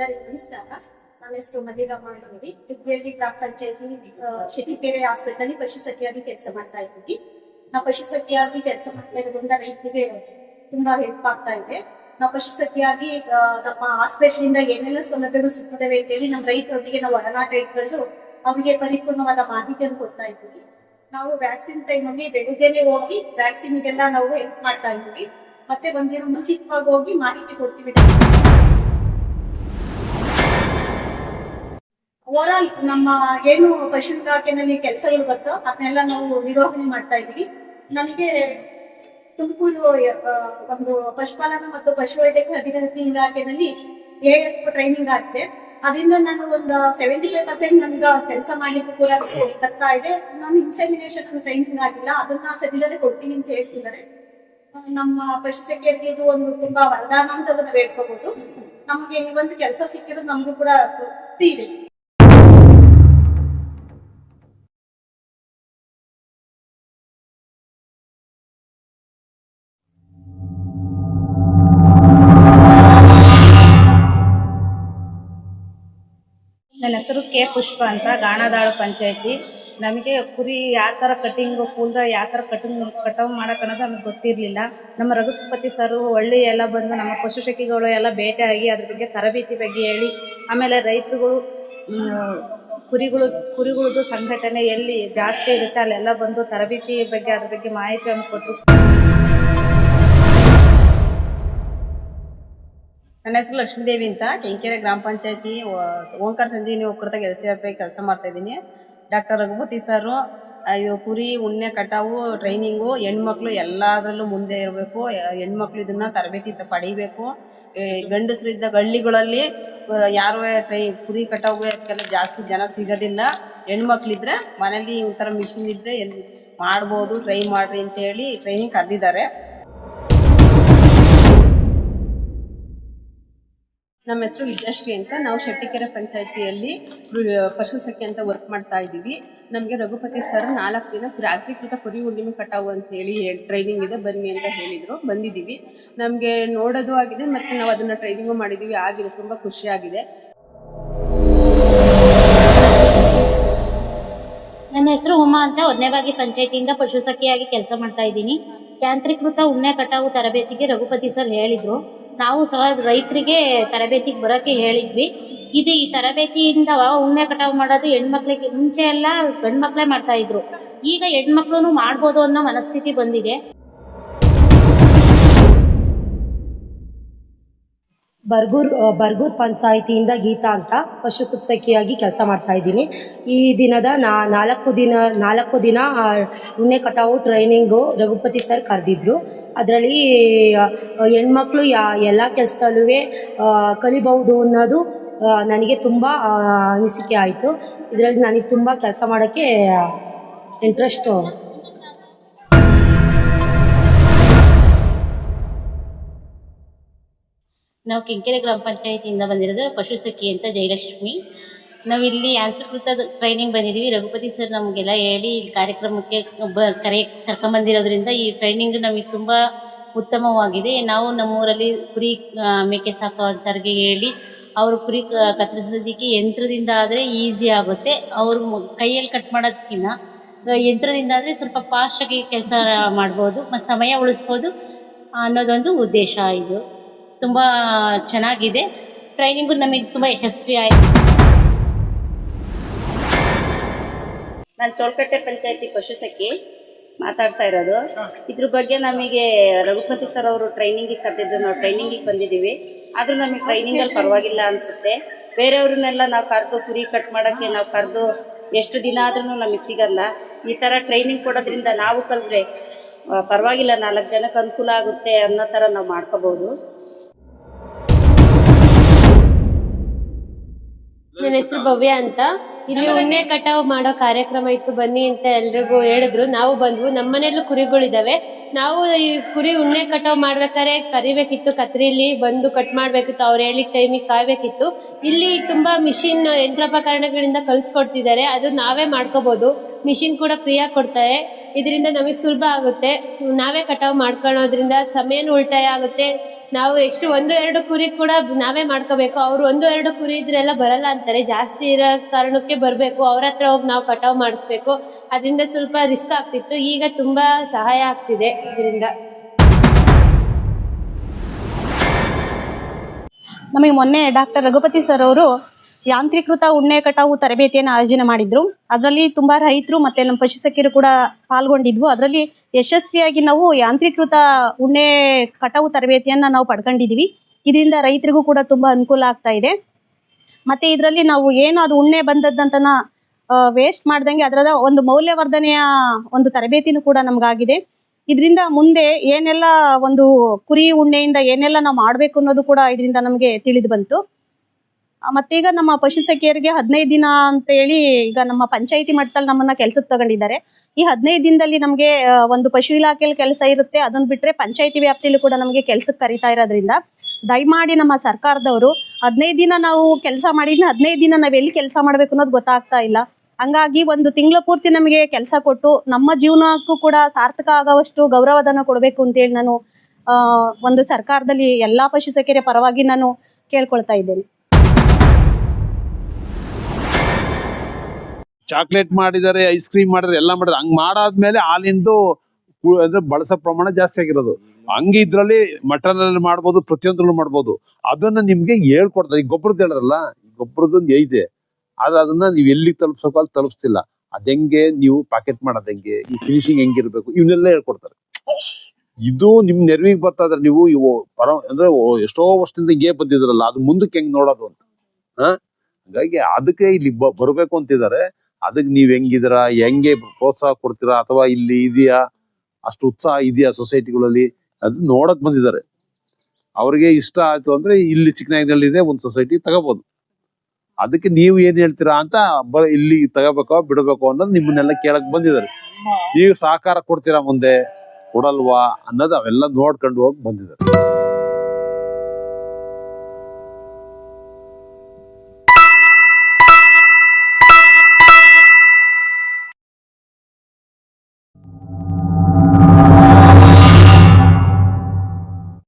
ಎಲ್ಲರಿಗೂ ನಮಸ್ಕಾರ. ನನ್ನ ಹೆಸರು ಮಲ್ಲಿಗಮ್ಮ ಅಂತೇಳಿ ಇಬ್ಬರಲ್ಲಿ ಗ್ರಾಮ ಪಂಚಾಯತಿ ಶೆಟ್ಟಿಕೆರೆ ಹಾಸ್ಪಿಟಲ್ ಪಶುಸಖಿಯಾಗಿ ಕೆಲಸ ಮಾಡ್ತಾ ಇದ್ದೀವಿ. ನಾವು ಪಶುಸಖಿಯಾಗಿ ಕೆಲಸ ಮಾಡ್ತಾ ಇರೋದ್ರಿಂದ ರೈತರಿಗೆ ತುಂಬಾ ಹೆಲ್ಪ್ ಆಗ್ತಾ ಇದೆ. ನಾವು ಪಶುಸಖಿಯಾಗಿ ನಮ್ಮ ಹಾಸ್ಪಿಟಲ್ ಇಂದ ಏನೆಲ್ಲ ಸೌಲಭ್ಯಗಳು ಸಿಗ್ತವೆ ಅಂತೇಳಿ ನಮ್ಮ ರೈತರೊಟ್ಟಿಗೆ ನಾವು ಒಡನಾಟ ಇಟ್ಕೊಂಡು ಅವರಿಗೆ ಪರಿಪೂರ್ಣವಾದ ಮಾಹಿತಿಯನ್ನು ಕೊಡ್ತಾ ಇದ್ದೀವಿ. ನಾವು ವ್ಯಾಕ್ಸಿನ್ ಟೈಮಲ್ಲಿ ಬೆಳಿಗ್ಗೆನೆ ಹೋಗಿ ವ್ಯಾಕ್ಸಿನ್ಗೆಲ್ಲ ನಾವು ಹೆಲ್ಪ್ ಮಾಡ್ತಾ ಇದ್ದೀವಿ. ಮತ್ತೆ ಒಂದಿನ ಮುಂಚಿತವಾಗಿ ಹೋಗಿ ಮಾಹಿತಿ ಕೊಡ್ತೀವಿ. ಓವರಾಲ್ ನಮ್ಮ ಏನು ಪಶು ಇಲಾಖೆನಲ್ಲಿ ಕೆಲಸಗಳು ಬರ್ತೋ ಅದನ್ನೆಲ್ಲ ನಾವು ನಿರ್ವಹಣೆ ಮಾಡ್ತಾ ಇದ್ದೀವಿ. ನನಗೆ ತುಮಕೂರು ಒಂದು ಪಶುಪಾಲನಾ ಮತ್ತು ಪಶುವೈದ್ಯಕೀಯ ಅಭಿವೃದ್ಧಿ ಇಲಾಖೆನಲ್ಲಿ ಟ್ರೈನಿಂಗ್ ಆಗಿದೆ. ಅದರಿಂದ ನಾನು ಒಂದು 75% ನಮ್ಗೆ ಕೆಲಸ ಮಾಡ್ಲಿಕ್ಕೂ ಕೂಡ ಬರ್ತಾ ಇದೆ. ನಾನು ಇನ್ಸೆಮಿನೇಷನ್ ಟ್ರೈನಿಂಗ್ ಆಗಿಲ್ಲ, ಅದನ್ನ ಸದ್ಯದಲ್ಲೇ ಕೊಡ್ತೀನಿ ಅಂತ ಹೇಳ್ತಿದ್ದಾರೆ. ನಮ್ಮ ಪಶುಸಖಿಯರಿಗೆ ಇದು ಒಂದು ತುಂಬಾ ವರದಾನ ಅಂತ ಅದನ್ನ ಬೇಡ್ಕೋಬಹುದು. ನಮ್ಗೆ ಈ ಒಂದು ಕೆಲಸ ಸಿಕ್ಕಿರೋದು ನಮಗೂ ಕೂಡ ತೃಪ್ತಿ ಇದೆ. ನನ್ನ ಹೆಸರು ಕೆ ಪುಷ್ಪ ಅಂತ, ಗಾಣದಾಳು ಪಂಚಾಯತಿ. ನಮಗೆ ಕುರಿ ಯಾವ ಥರ ಕಟಿಂಗು ಕೂಲ್ದ ಯಾವ ಥರ ಕಟಾವು ಮಾಡೋಕೆ ಅನ್ನೋದು ನಮಗೆ ಗೊತ್ತಿರಲಿಲ್ಲ. ನಮ್ಮ ರಘುಪತಿ ಸರು ಒಳ್ಳೆ ಎಲ್ಲ ಬಂದು ನಮ್ಮ ಪಶುಸಖಿಗಳು ಎಲ್ಲ ಭೇಟಿಯಾಗಿ ಅದ್ರ ಬಗ್ಗೆ ತರಬೇತಿ ಬಗ್ಗೆ ಹೇಳಿ, ಆಮೇಲೆ ರೈತರುಗಳು ಕುರಿಗಳದ್ದು ಸಂಘಟನೆ ಎಲ್ಲಿ ಜಾಸ್ತಿ ಇರುತ್ತೆ ಅಲ್ಲೆಲ್ಲ ಬಂದು ತರಬೇತಿ ಬಗ್ಗೆ ಅದ್ರ ಬಗ್ಗೆ ಮಾಹಿತಿಯನ್ನು ಕೊಟ್ಟು. ನನ್ನ ಹೆಸರು ಲಕ್ಷ್ಮೀದೇವಿ ಅಂತ, ಕೆಂಕೆರೆ ಗ್ರಾಮ ಪಂಚಾಯತಿ ಓಂಕಾರ ಸಂಜೀವಿನಿ ಒಕ್ಕೂಟದಾಗ LCF ಕೆಲಸ ಮಾಡ್ತಾ ಇದ್ದೀನಿ. ಡಾಕ್ಟರ್ ರಘುಪತಿ ಸರು ಇದು ಕುರಿ ಉಣ್ಣೆ ಕಟಾವು ಟ್ರೈನಿಂಗು, ಹೆಣ್ಮಕ್ಳು ಎಲ್ಲದರಲ್ಲೂ ಮುಂದೆ ಇರಬೇಕು. ಹೆಣ್ಮಕ್ಳು ಇದನ್ನ ತರಬೇತಿ ಪಡೀಬೇಕು. ಗಂಡಸರಿದ್ದ ಹಳ್ಳಿಗಳಲ್ಲಿ ಯಾರು ಕುರಿ ಕಟಾವು ಅದಕ್ಕೆಲ್ಲ ಜಾಸ್ತಿ ಜನ ಸಿಗೋದಿಲ್ಲ. ಹೆಣ್ಮಕ್ಳಿದ್ರೆ ಮನೇಲಿ ಈ ಥರ ಮಿಷಿನ್ ಇದ್ರೆ ಮಾಡ್ಬೋದು, ಟ್ರೈ ಮಾಡ್ರಿ ಅಂತೇಳಿ ಟ್ರೈನಿಂಗ್ ಕರೆದಿದ್ದಾರೆ. ನಮ್ಮ ಹೆಸರು ವಿದ್ಯಾಶ್ರೀ ಅಂತ. ನಾವು ಶೆಟ್ಟಿಕೆರೆ ಪಂಚಾಯತಿಯಲ್ಲಿ ಪಶುಸಖಿ ಅಂತ ವರ್ಕ್ ಮಾಡ್ತಾ ಇದ್ದೀವಿ. ನಮಗೆ ರಘುಪತಿ ಸರ್ 4 ದಿನ ರಾತ್ರಿಕೃತ ಕುರಿ ಹುಣ್ಣಿಮೆ ಕಟಾವು ಅಂತೇಳಿ ಟ್ರೈನಿಂಗ್ ಇದೆ, ಬನ್ನಿ ಅಂತ ಹೇಳಿದರು. ಬಂದಿದ್ದೀವಿ. ನಮಗೆ ನೋಡೋದು ಆಗಿದೆ ಮತ್ತು ನಾವು ಅದನ್ನು ಟ್ರೈನಿಂಗು ಮಾಡಿದ್ದೀವಿ. ಆಗಿದೆ, ತುಂಬ ಖುಷಿಯಾಗಿದೆ. ನನ್ನ ಹೆಸರು ಉಮಾ ಅಂತ, ಒಡ್ನೆಬಾಗಿ ಪಂಚಾಯತಿಯಿಂದ ಪಶುಸಖಿಯಾಗಿ ಕೆಲಸ ಮಾಡ್ತಾ ಇದ್ದೀನಿ. ಯಾಂತ್ರೀಕೃತ ಉಣ್ಣೆ ಕಟಾವು ತರಬೇತಿಗೆ ರಘುಪತಿ ಸರ್ ಹೇಳಿದರು. ನಾವು ಸಹ ರೈತರಿಗೆ ತರಬೇತಿಗೆ ಬರೋಕ್ಕೆ ಹೇಳಿದ್ವಿ. ಈ ತರಬೇತಿಯಿಂದ ಉಣ್ಣೆ ಕಟಾವು ಮಾಡೋದು ಹೆಣ್ಮಕ್ಳಿಗೆ ಮುಂಚೆ ಎಲ್ಲ ಗಂಡು ಮಕ್ಕಳೇ ಮಾಡ್ತಾಯಿದ್ರು. ಈಗ ಹೆಣ್ಮಕ್ಳು ಮಾಡ್ಬೋದು ಅನ್ನೋ ಮನಸ್ಥಿತಿ ಬಂದಿದೆ. ಬರ್ಗೂರ್ ಪಂಚಾಯಿತಿಯಿಂದ ಗೀತಾ ಅಂತ ಪಶುಸಖಿಯಾಗಿ ಕೆಲಸ ಮಾಡ್ತಾ ಇದ್ದೀನಿ. ಈ ದಿನದ 4 ದಿನ ಉಣ್ಣೆ ಕಟಾವು ಟ್ರೈನಿಂಗು ರಘುಪತಿ ಸರ್ ಕರೆದಿದ್ರು. ಅದರಲ್ಲಿ ಹೆಣ್ಮಕ್ಳು ಎಲ್ಲ ಕೆಲಸದಲ್ಲೂ ಕಲಿಬಹುದು ಅನ್ನೋದು ನನಗೆ ತುಂಬ ಅನಿಸಿಕೆ ಆಯಿತು. ಇದರಲ್ಲಿ ನನಗೆ ತುಂಬ ಕೆಲಸ ಮಾಡೋಕ್ಕೆ ಇಂಟ್ರೆಸ್ಟು. ನಾವು ಕೆಂಕೆರೆ ಗ್ರಾಮ ಪಂಚಾಯತಿಯಿಂದ ಬಂದಿರೋದು ಪಶುಸಖಿ ಅಂತ ಜಯಲಕ್ಷ್ಮಿ. ನಾವಿಲ್ಲಿ ಯಾಂತ್ರೀಕೃತ ಟ್ರೈನಿಂಗ್ ಬಂದಿದ್ದೀವಿ. ರಘುಪತಿ ಸರ್ ನಮಗೆಲ್ಲ ಹೇಳಿ ಕಾರ್ಯಕ್ರಮಕ್ಕೆ ಕರ್ಕೊಂಬಂದಿರೋದ್ರಿಂದ ಈ ಟ್ರೈನಿಂಗ್ ನಮಗೆ ತುಂಬ ಉತ್ತಮವಾಗಿದೆ. ನಾವು ನಮ್ಮೂರಲ್ಲಿ ಕುರಿ ಮೇಕೆ ಸಾಕೋಂಥವ್ರಿಗೆ ಹೇಳಿ ಅವರು ಕುರಿ ಕತ್ತರಿಸೋದಕ್ಕೆ ಯಂತ್ರದಿಂದ ಆದರೆ ಈಸಿ ಆಗುತ್ತೆ. ಅವರು ಕೈಯಲ್ಲಿ ಕಟ್ ಮಾಡೋದಕ್ಕಿಂತ ಯಂತ್ರದಿಂದ ಆದರೆ ಸ್ವಲ್ಪ ಫಾಸ್ಟಾಗಿ ಕೆಲಸ ಮಾಡ್ಬೋದು ಮತ್ತು ಸಮಯ ಉಳಿಸ್ಬೋದು ಅನ್ನೋದೊಂದು ಉದ್ದೇಶ. ಇದು ತುಂಬ ಚೆನ್ನಾಗಿದೆ. ಟ್ರೈನಿಂಗು ನಮಗೆ ತುಂಬ ಯಶಸ್ವಿ ಆಯಿತು. ನಾನು ಚೋಳಕಟ್ಟೆ ಪಂಚಾಯತಿ ಪಶುಸಖಿ ಮಾತಾಡ್ತಾ ಇರೋದು. ಇದ್ರ ಬಗ್ಗೆ ನಮಗೆ ರಘುಪತಿ ಸರ್ ಅವರು ಟ್ರೈನಿಂಗಿಗೆ ಕರೆದಿದ್ದು, ನಾವು ಟ್ರೈನಿಂಗಿಗೆ ಬಂದಿದ್ದೀವಿ. ಆದರೂ ನಮಗೆ ಟ್ರೈನಿಂಗಲ್ಲಿ ಪರವಾಗಿಲ್ಲ ಅನಿಸುತ್ತೆ. ಬೇರೆಯವ್ರನ್ನೆಲ್ಲ ನಾವು ಕರೆದು ಕುರಿ ಕಟ್ ಮಾಡೋಕ್ಕೆ ನಾವು ಕರೆದು ಎಷ್ಟು ದಿನ ಆದ್ರೂ ನಮಗೆ ಸಿಗಲ್ಲ. ಈ ಥರ ಟ್ರೈನಿಂಗ್ ಕೊಡೋದ್ರಿಂದ ನಾವು ಕಲಿತ್ರೆ ಪರವಾಗಿಲ್ಲ, 4 ಜನಕ್ಕೆ ಅನುಕೂಲ ಆಗುತ್ತೆ ಅನ್ನೋ ಥರ ನಾವು ಮಾಡ್ಕೋಬೋದು. ನನ್ನ ಹೆಸರು ಭವ್ಯ ಅಂತ. ಇಲ್ಲಿ ಉಣ್ಣೆ ಕಟಾವು ಮಾಡೋ ಕಾರ್ಯಕ್ರಮ ಇತ್ತು, ಬನ್ನಿ ಅಂತ ಎಲ್ರಿಗೂ ಹೇಳಿದ್ರು. ನಾವು ಬಂದ್ವು. ನಮ್ಮನೇಲೂ ಕುರಿಗಳಿದಾವೆ. ನಾವು ಈ ಕುರಿ ಉಣ್ಣೆ ಕಟಾವು ಮಾಡ್ಬೇಕಾದ್ರೆ ಕರಿಬೇಕಿತ್ತು, ಕತ್ರಿಲಿ ಬಂದು ಕಟ್ ಮಾಡ್ಬೇಕಿತ್ತು. ಅವ್ರು ಹೇಳಿದ ಟೈಮಿಗೆ ಕಾಯ್ಬೇಕಿತ್ತು. ಇಲ್ಲಿ ತುಂಬಾ ಮಿಷಿನ್ ಯಂತ್ರೋಪಕರಣಗಳಿಂದ ಕಲಿಸ್ಕೊಡ್ತಿದ್ದಾರೆ. ಅದು ನಾವೇ ಮಾಡ್ಕೋಬಹುದು. ಮಿಷಿನ್ ಕೂಡ ಫ್ರೀಯಾಗಿ ಕೊಡ್ತಾರೆ. ಇದರಿಂದ ನಮಗೆ ಸುಲಭ ಆಗುತ್ತೆ. ನಾವೇ ಕಟಾವು ಮಾಡ್ಕೊಳ್ಳೋದ್ರಿಂದ ಸಮಯನೂ ಉಳಿತಾಯ ಆಗುತ್ತೆ. ನಾವು ಎಷ್ಟು 1-2 ಕುರಿ ಕೂಡ ನಾವೇ ಮಾಡ್ಕೋಬೇಕು. ಅವ್ರು 1-2 ಕುರಿ ಇದ್ರೆಲ್ಲ ಬರಲ್ಲ ಅಂತಾರೆ, ಜಾಸ್ತಿ ಇರೋ ಕಾರಣಕ್ಕೆ ಬರಬೇಕು, ಅವ್ರ ಹತ್ರ ಹೋಗಿ ನಾವು ಕಟಾವು ಮಾಡಿಸ್ಬೇಕು. ಅದರಿಂದ ಸ್ವಲ್ಪ ರಿಸ್ಕ್ ಆಗ್ತಿತ್ತು. ಈಗ ತುಂಬಾ ಸಹಾಯ ಆಗ್ತಿದೆ ಇದರಿಂದ. ನಮಗೆ ಮೊನ್ನೆ ಡಾಕ್ಟರ್ ರಘುಪತಿ ಸರ್ ಅವರು ಯಾಂತ್ರೀಕೃತ ಉಣ್ಣೆ ಕಟಾವು ತರಬೇತಿಯನ್ನು ಆಯೋಜನೆ ಮಾಡಿದ್ರು. ಅದರಲ್ಲಿ ತುಂಬಾ ರೈತರು ಮತ್ತೆ ನಮ್ಮ ಪಶುಸಖಿಯರು ಕೂಡ ಪಾಲ್ಗೊಂಡಿದ್ವು. ಅದರಲ್ಲಿ ಯಶಸ್ವಿಯಾಗಿ ನಾವು ಯಾಂತ್ರೀಕೃತ ಉಣ್ಣೆ ಕಟಾವು ತರಬೇತಿಯನ್ನ ನಾವು ಪಡ್ಕೊಂಡಿದೀವಿ. ಇದರಿಂದ ರೈತರಿಗೂ ಕೂಡ ತುಂಬಾ ಅನುಕೂಲ ಆಗ್ತಾ ಇದೆ. ಮತ್ತೆ ಇದರಲ್ಲಿ ನಾವು ಏನು ಅದು ಉಣ್ಣೆ ಬಂದದ್ದಂತನ ವೇಸ್ಟ್ ಮಾಡ್ದಂಗೆ ಅದರದ ಒಂದು ಮೌಲ್ಯವರ್ಧನೆಯ ಒಂದು ತರಬೇತಿನೂ ಕೂಡ ನಮ್ಗಾಗಿದೆ. ಇದರಿಂದ ಮುಂದೆ ಏನೆಲ್ಲ ಒಂದು ಕುರಿ ಉಣ್ಣೆಯಿಂದ ಏನೆಲ್ಲ ನಾವು ಮಾಡಬೇಕು ಅನ್ನೋದು ಕೂಡ ಇದರಿಂದ ನಮಗೆ ತಿಳಿದು ಬಂತು. ಮತ್ತೀಗ ನಮ್ಮ ಪಶುಸಖಿಯರಿಗೆ 15 ದಿನ ಅಂತ ಹೇಳಿ ಈಗ ನಮ್ಮ ಪಂಚಾಯಿತಿ ಮಟ್ಟದಲ್ಲಿ ನಮ್ಮನ್ನ ಕೆಲ್ಸಕ್ಕೆ ತಗೊಂಡಿದ್ದಾರೆ. ಈ 15 ದಿನದಲ್ಲಿ ನಮಗೆ ಒಂದು ಪಶು ಇಲಾಖೆಯಲ್ಲಿ ಕೆಲಸ ಇರುತ್ತೆ, ಅದನ್ನ ಬಿಟ್ರೆ ಪಂಚಾಯಿತಿ ವ್ಯಾಪ್ತಿಯಲ್ಲಿ ಕೂಡ ನಮಗೆ ಕೆಲ್ಸಕ್ಕೆ ಕರೀತಾ ಇರೋದ್ರಿಂದ ದಯಮಾಡಿ ನಮ್ಮ ಸರ್ಕಾರದವರು 15 ದಿನ ನಾವು ಕೆಲಸ ಮಾಡಿದ್ರೆ 15 ದಿನ ನಾವು ಎಲ್ಲಿ ಕೆಲಸ ಮಾಡ್ಬೇಕು ಅನ್ನೋದು ಗೊತ್ತಾಗ್ತಾ ಇಲ್ಲ. ಹಂಗಾಗಿ ಒಂದು ತಿಂಗಳ ಪೂರ್ತಿ ನಮಗೆ ಕೆಲಸ ಕೊಟ್ಟು ನಮ್ಮ ಜೀವನಕ್ಕೂ ಕೂಡ ಸಾರ್ಥಕ ಆಗುವಷ್ಟು ಗೌರವಧನ ಕೊಡಬೇಕು ಅಂತೇಳಿ ನಾನು ಒಂದು ಸರ್ಕಾರದಲ್ಲಿ ಎಲ್ಲಾ ಪಶುಸಖಿಯರ ಪರವಾಗಿ ನಾನು ಕೇಳ್ಕೊಳ್ತಾ ಇದ್ದೇನೆ. ಚಾಕ್ಲೇಟ್ ಮಾಡಿದ್ದಾರೆ, ಐಸ್ ಕ್ರೀಮ್ ಮಾಡಿದ್ರೆ, ಎಲ್ಲ ಮಾಡಿದ್ರೆ, ಹಂಗ್ ಮಾಡಾದ್ಮೇಲೆ ಹಾಲಿಂದು ಅಂದ್ರೆ ಬಳಸೋ ಪ್ರಮಾಣ ಜಾಸ್ತಿ ಆಗಿರೋದು. ಹಂಗೆ ಇದ್ರಲ್ಲಿ ಮಟನ್ ಅಲ್ಲಿ ಮಾಡ್ಬೋದು, ಪ್ರತಿಯೊಂದ್ರಲ್ಲೂ ಮಾಡ್ಬೋದು. ಅದನ್ನ ನಿಮ್ಗೆ ಹೇಳ್ಕೊಡ್ತಾರೆ. ಈ ಗೊಬ್ಬರದ್ದು ಹೇಳಿದ್ರಲ್ಲ, ಗೊಬ್ಬರದೊಂದು ಐತೆ, ಆದ್ರೆ ಅದನ್ನ ನೀವು ಎಲ್ಲಿಗೆ ತಲುಪಿಸೋಕೆ ಅಲ್ಲಿ ತಲುಪಿಸ್ತಿಲ್ಲ. ಅದೆಂಗೆ ನೀವು ಪ್ಯಾಕೆಟ್ ಮಾಡೋದ್ ಹೆಂಗೆ, ಈ ಫಿನಿಶಿಂಗ್ ಹೆಂಗಿರ್ಬೇಕು, ಇವನ್ನೆಲ್ಲ ಹೇಳ್ಕೊಡ್ತಾರೆ. ಇದು ನಿಮ್ ನೆರವಿಗೆ ಬರ್ತಾ ಇದ್ರೆ ನೀವು ಇವು ಅಂದ್ರೆ ಎಷ್ಟೋ ವರ್ಷದಿಂದ ಹಿಂಗೇ ಬಂದಿದ್ರಲ್ಲ, ಅದು ಮುಂದಕ್ಕೆ ಹೆಂಗ್ ನೋಡೋದು ಅಂತ. ಹಾಗಾಗಿ ಅದಕ್ಕೆ ಇಲ್ಲಿ ಬರ್ಬೇಕು ಅಂತಿದ್ದಾರೆ. ಅದಕ್ಕೆ ನೀವ್ ಹೆಂಗಿದ್ದೀರಾ, ಹೆಂಗೆ ಪ್ರೋತ್ಸಾಹ ಕೊಡ್ತೀರಾ, ಅಥವಾ ಇಲ್ಲಿ ಇದೆಯಾ ಅಷ್ಟು ಉತ್ಸಾಹ ಇದೆಯಾ ಸೊಸೈಟಿಗಳಲ್ಲಿ, ಅದು ನೋಡಕ್ ಬಂದಿದ್ದಾರೆ. ಅವ್ರಿಗೆ ಇಷ್ಟ ಆಯ್ತು ಅಂದ್ರೆ ಇಲ್ಲಿ ಚಿಕ್ಕನಾಗಿನಲ್ಲಿ ಇದೆ ಒಂದು ಸೊಸೈಟಿ ತಗೋಬಹುದು. ಅದಕ್ಕೆ ನೀವು ಏನ್ ಹೇಳ್ತೀರಾ ಅಂತ ಇಲ್ಲಿ ತಗೋಬೇಕೋ ಬಿಡಬೇಕೋ ಅನ್ನೋದು ನಿಮ್ಮನ್ನೆಲ್ಲ ಕೇಳಕ್ ಬಂದಿದ್ದಾರೆ. ನೀವು ಸಹಕಾರ ಕೊಡ್ತೀರಾ ಮುಂದೆ, ಕೊಡಲ್ವಾ ಅನ್ನೋದು ಅವೆಲ್ಲ ನೋಡ್ಕೊಂಡು ಹೋಗಿ ಬಂದಿದ್ದಾರೆ.